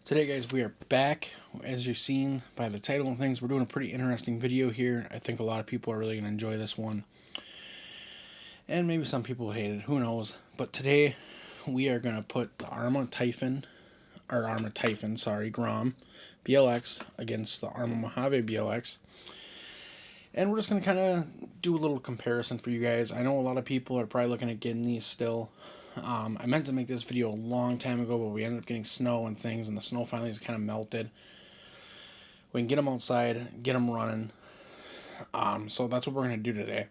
Today, guys, we are back. As you've seen by the title and things, we're doing a pretty interesting video here. I think a lot of people are really going to enjoy this one. And maybe some people hate it, who knows. But today, we are going to put the Arrma Typhon, Grom Blx against the Arrma Mojave Blx. And we're just going to kind of do a little comparison for you guys. I know a lot of people are probably looking at getting these still. I meant to make this video a long time ago, but we ended up getting snow and things, and the snow finally just kind of melted. We can get them outside, get them running. So that's what we're going to do today.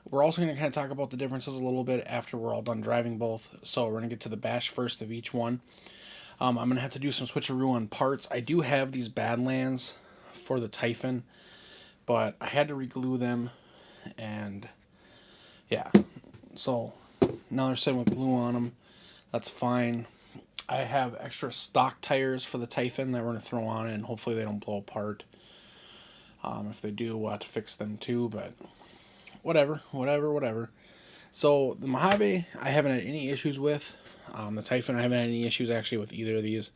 We're also going to kind of talk about the differences a little bit after we're all done driving both. So we're going to get to the bash first of each one. I'm going to have to do some switcheroo on parts. I do have these Badlands for the Typhon, but I had to re-glue them, and yeah, so now they're sitting with glue on them. That's fine. I have extra stock tires for the Typhon that we're going to throw on it, and hopefully they don't blow apart. If they do, we'll have to fix them too, but whatever. So the Mojave, I haven't had any issues with. The Typhon, I haven't had any issues actually with either of these.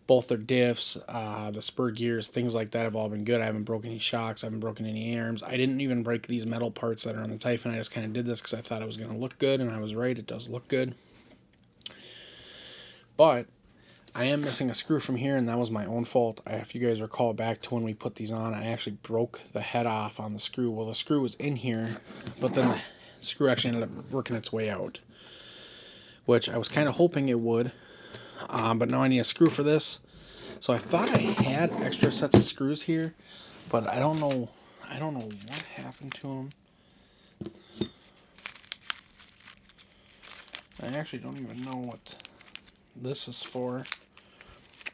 Both their diffs, the spur gears, things like that have all been good. I haven't broken any shocks. I haven't broken any arms. I didn't even break these metal parts that are on the Typhon. I just kind of did this because I thought it was going to look good, and I was right. It does look good. But I am missing a screw from here, and that was my own fault. If you guys recall back to when we put these on, I actually broke the head off on the screw. Well, the screw was in here, but then the screw actually ended up working its way out, which I was kind of hoping it would. But now I need a screw for this. So I thought I had extra sets of screws here, but I don't know what happened to them. I actually don't even know what this is for.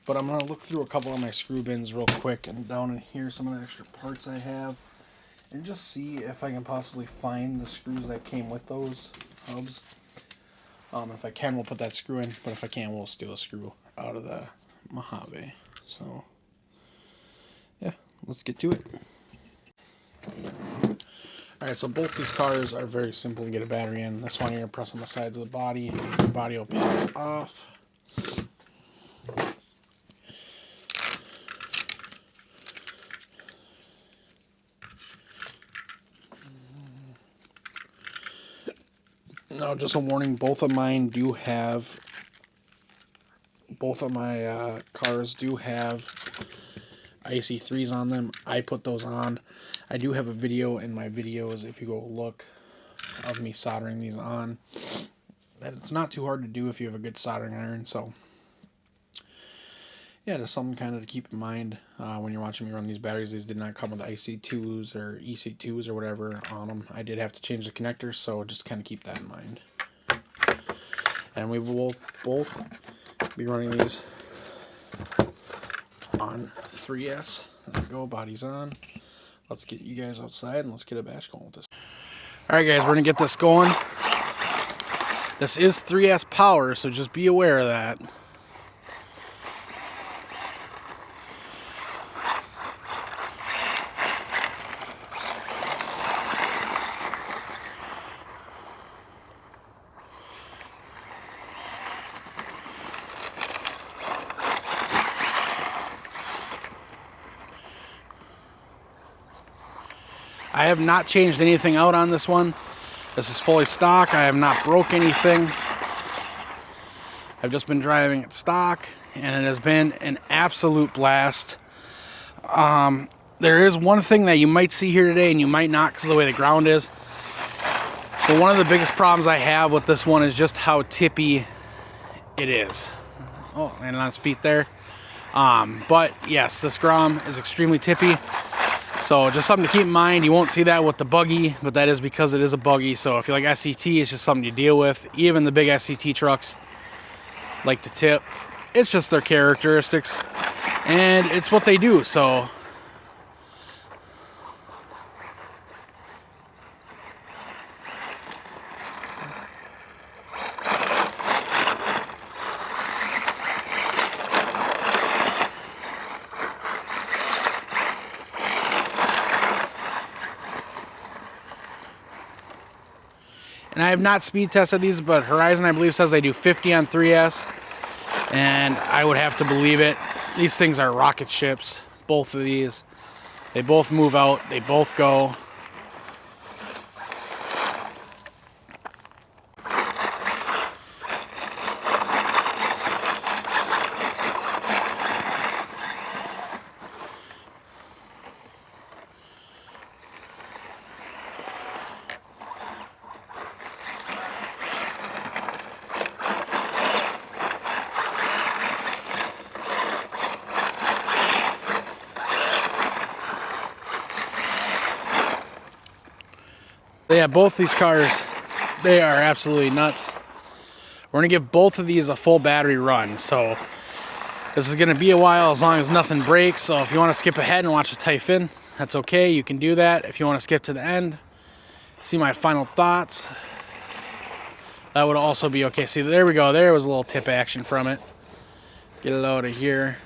But I'm going to look through a couple of my screw bins real quick and down in here some of the extra parts I have, and just see if I can possibly find the screws that came with those hubs. If I can, we'll put that screw in, but if I can't, we'll steal a screw out of the Mojave. So, yeah, let's get to it. Alright, so both these cars are very simple to get a battery in. This one you're going to press on the sides of the body will pop off. Now, just a warning, both of my cars do have IC3s on them. I put those on. I do have a video in my videos, if you go look, of me soldering these on. And it's not too hard to do if you have a good soldering iron, so yeah, just something kind of to keep in mind when you're watching me run these batteries. These did not come with IC2s or EC2s or whatever on them. I did have to change the connectors, so just kind of keep that in mind. And we will both be running these on 3S. There we go, body's on. Let's get you guys outside and let's get a bash going with this. Alright guys, we're going to get this going. This is 3S power, so just be aware of that. I have not changed anything out on this one. This is fully stock. I have not broke anything. I've just been driving it stock, and it has been an absolute blast. There is one thing that you might see here today, and you might not because of the way the ground is. But one of the biggest problems I have with this one is just how tippy it is. Oh, landed on its feet there. But yes, this Grom is extremely tippy. So just something to keep in mind. You won't see that with the buggy, but that is because it is a buggy. So if you like SCT, it's just something you deal with. Even the big SCT trucks like to tip. It's just their characteristics, and it's what they do. So and I have not speed tested these, but Horizon, I believe, says they do 50 on 3S. And I would have to believe it. These things are rocket ships. Both of these. They both move out. They both go. But yeah, both these cars, they are absolutely nuts. We're going to give both of these a full battery run. So this is going to be a while as long as nothing breaks. So if you want to skip ahead and watch the Typhon, that's okay. You can do that. If you want to skip to the end, see my final thoughts, that would also be okay. See, there we go. There was a little tip action from it. Get it out of here.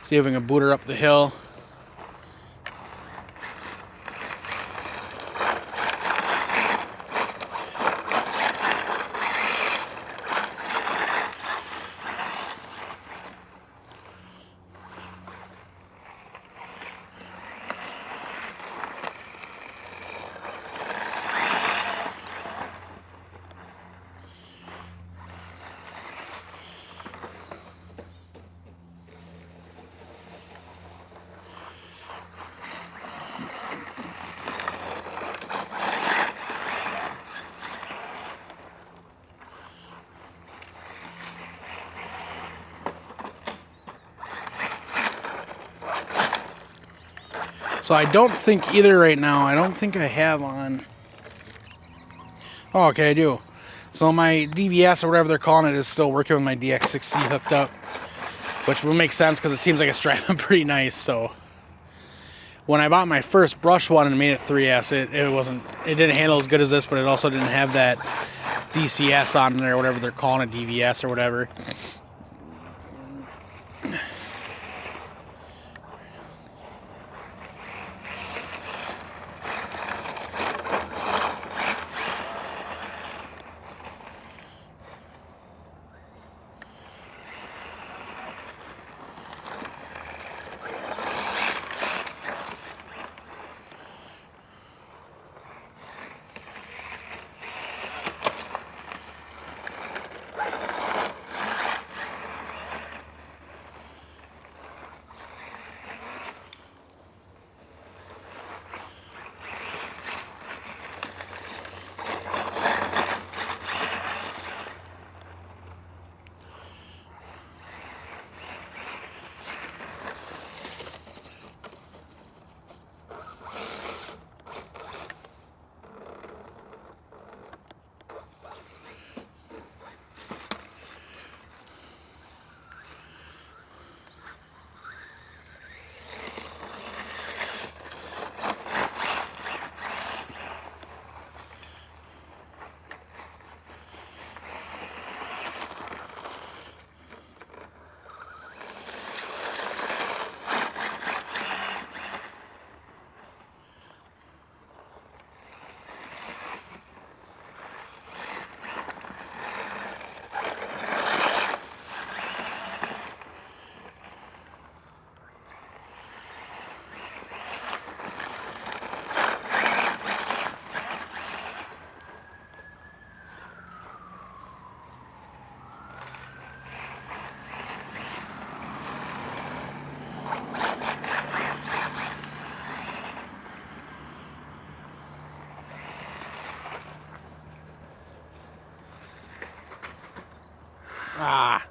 See if we can boot her up the hill. So I don't think either right now. I don't think I have on. Oh, okay, I do. So my DVS or whatever they're calling it is still working with my DX6C hooked up, which will make sense because it seems like it's driving pretty nice. So when I bought my first brush one and made it 3S, it didn't handle as good as this, but it also didn't have that DCS on there, whatever they're calling it, DVS or whatever.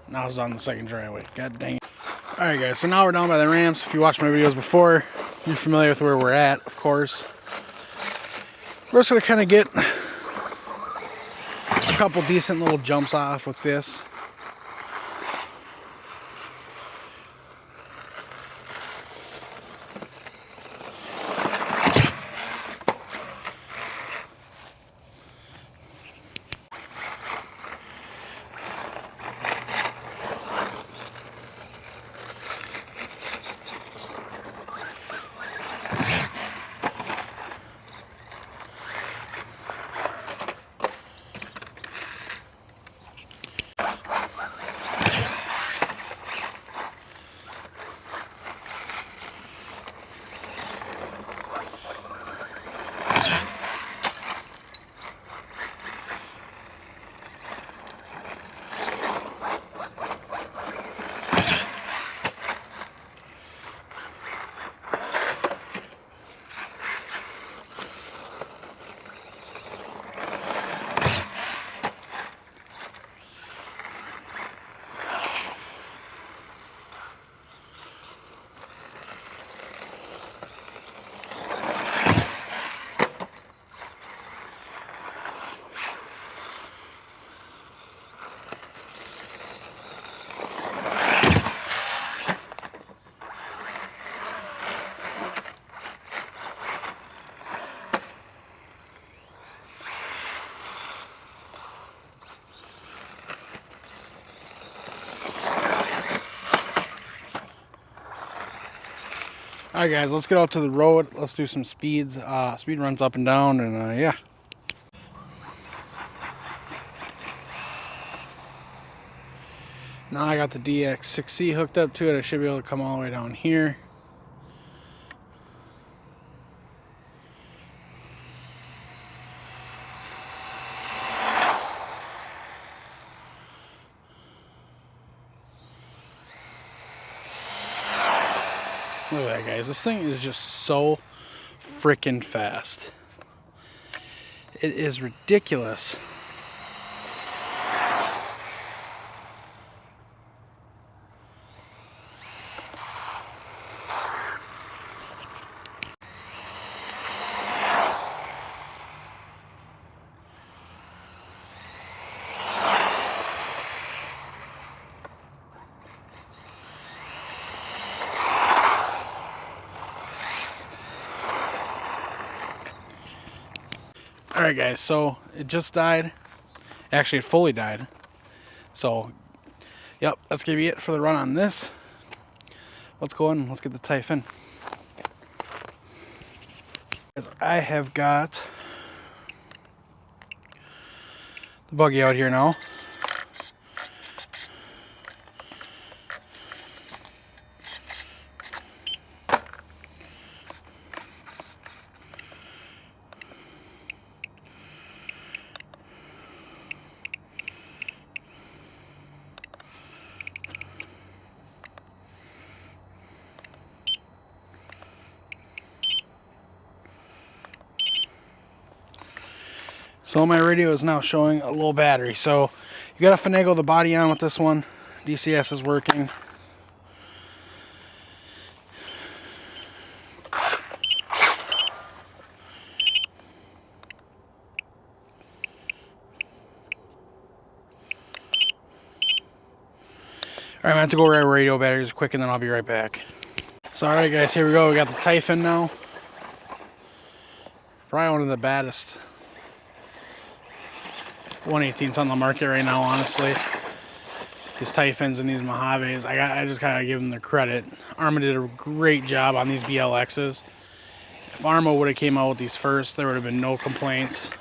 Now it's on the second driveway. God dang it. Alright guys, so now we're down by the ramps. If you watched my videos before, you're familiar with where we're at, of course. We're just going to kind of get a couple decent little jumps off with this. Alright guys, let's get out to the road. Let's do some speeds. Speed runs up and down, and yeah. Now I got the DX6C hooked up to it. I should be able to come all the way down here. Look at that, guys. This thing is just so freaking fast. It is ridiculous. Alright guys, so it just died. Actually, it fully died. So, yep, that's going to be it for the run on this. Let's go in and let's get the Typhon. As I have got the buggy out here now. So my radio is now showing a low battery. So you gotta finagle the body on with this one. DCS is working. Alright, I'm gonna have to go grab radio batteries quick and then I'll be right back. So alright guys, here we go. We got the Typhon now. Probably one of the baddest 118s on the market right now, honestly. These Typhons and these Mojaves, I just gotta give them their credit. Arrma did a great job on these BLXs. If Arrma would have came out with these first, there would have been no complaints.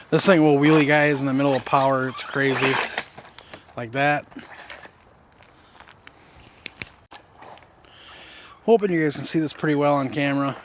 This thing will wheelie guys in the middle of power. It's crazy. Like that. Hoping you guys can see this pretty well on camera.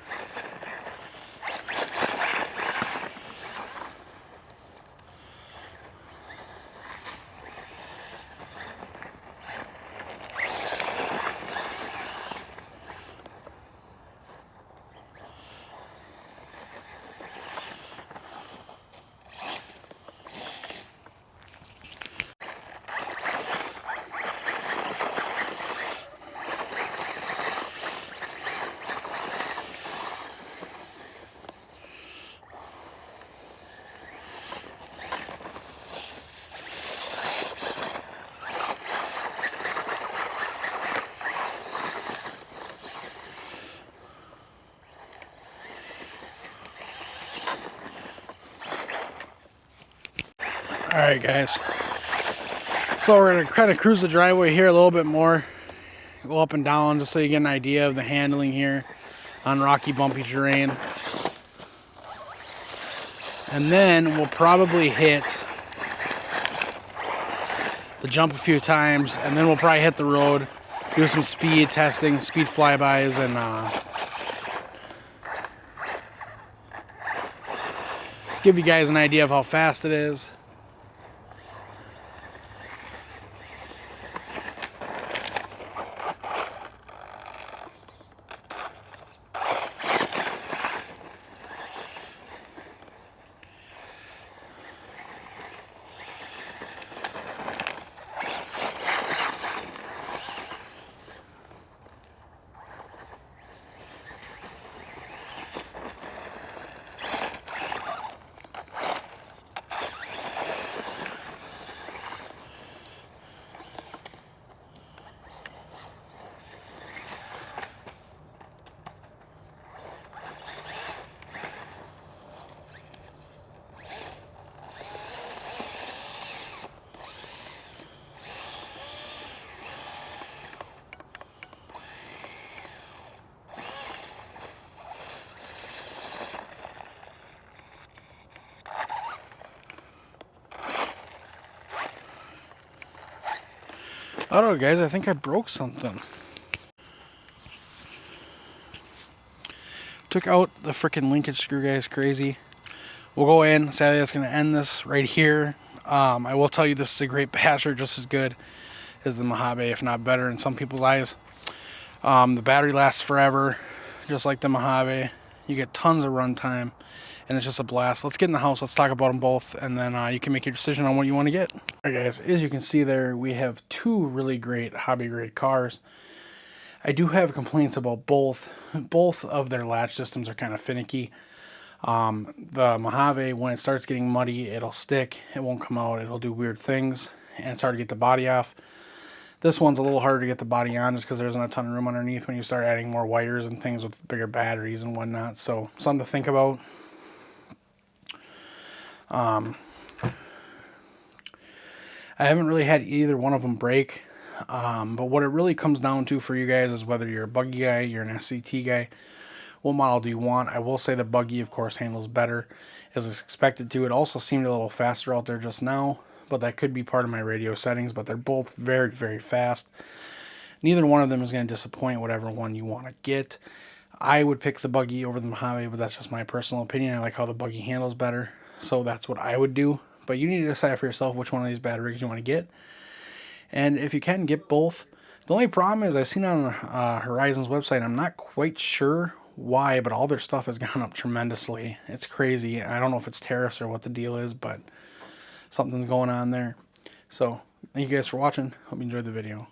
Alright guys, so we're going to kind of cruise the driveway here a little bit more, go up and down just so you get an idea of the handling here on rocky bumpy terrain. And then we'll probably hit the jump a few times, and then we'll probably hit the road, do some speed testing, speed flybys, and just give you guys an idea of how fast it is. I don't know, guys. I think I broke something. Took out the freaking linkage screw, guys. Crazy. We'll go in. Sadly, that's going to end this right here. I will tell you this is a great basher, just as good as the Mojave, if not better in some people's eyes. The battery lasts forever, just like the Mojave. You get tons of runtime, and it's just a blast. Let's get in the house. Let's talk about them both, and then you can make your decision on what you want to get. All right, guys, as you can see there, we have two really great hobby-grade cars. I do have complaints about both. Both of their latch systems are kind of finicky. The Mojave, when it starts getting muddy, it'll stick. It won't come out. It'll do weird things, and it's hard to get the body off. This one's a little harder to get the body on just because there isn't a ton of room underneath when you start adding more wires and things with bigger batteries and whatnot. So something to think about. I haven't really had either one of them break. But what it really comes down to for you guys is whether you're a buggy guy, you're an SCT guy, what model do you want? I will say the buggy, of course, handles better as it's expected to. It also seemed a little faster out there just now, but that could be part of my radio settings, but they're both very, very fast. Neither one of them is going to disappoint whatever one you want to get. I would pick the buggy over the Mojave, but that's just my personal opinion. I like how the buggy handles better, so that's what I would do. But you need to decide for yourself which one of these bad rigs you want to get. And if you can, get both. The only problem is I've seen on Horizon's website, I'm not quite sure why, but all their stuff has gone up tremendously. It's crazy. I don't know if it's tariffs or what the deal is, but something's going on there. So, thank you guys for watching. Hope you enjoyed the video.